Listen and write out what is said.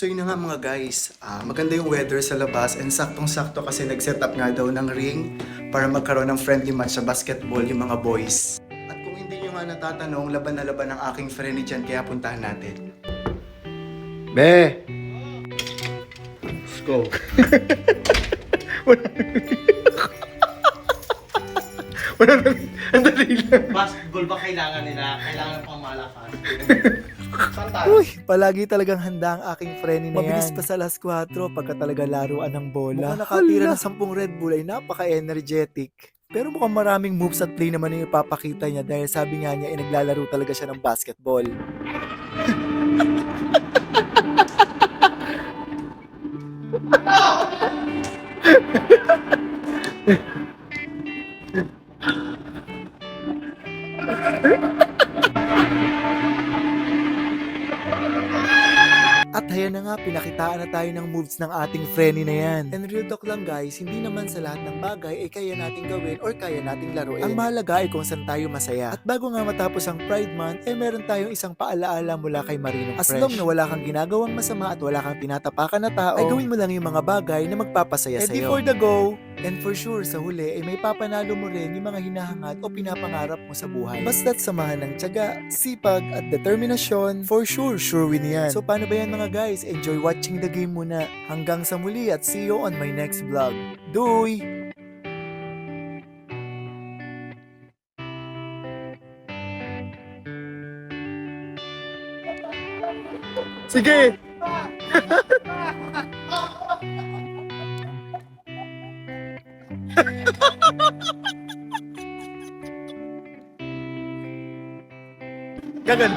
So yun na nga mga guys, maganda yung weather sa labas and saktong-sakto kasi nag-set up nga daw ng ring para magkaroon ng friendly match sa basketball yung mga boys. At kung hindi nyo nga natatanong, laban na laban ng aking friend dyan kaya puntahan natin. Be! Let's go. Wala nang, ang dali lang. Basketball ba kailangan nila? Kailangan ng pangmalakas. Saan tayo? Uy, palagi talagang handa ang aking friend na Mabilis pa sa alas 4 pagka talaga laruan ng bola. Mukhang nakatira ng 10 Red Bull ay napaka-energetic. Pero mukhang maraming moves at play naman yung ipapakita niya dahil sabi nga niya ay naglalaro talaga siya ng basketball. At ayan na nga, pinakitaan na tayo ng moves ng ating friendly na yan. And real talk lang guys, hindi naman sa lahat ng bagay ay kaya nating gawin or kaya nating laruin. Ang mahalaga ay kung saan tayo masaya. At bago nga matapos ang Pride Month, ay meron tayong isang paalaala mula kay Marinong Fresh. As long na wala kang ginagawang masama at wala kang tinatapakan na tao, ay gawin mo lang yung mga bagay na magpapasaya sa'yo. Ready for the go! And for sure, sa huli ay may papanalo mo rin yung mga hinahangat o pinapangarap mo sa buhay. Basta't samahan ng tiyaga, sipag at determinasyon, for sure, sure win yan. So paano ba yan mga guys? Enjoy watching the game muna. Hanggang sa muli at see you on my next vlog. Doy! Sige! Gagan!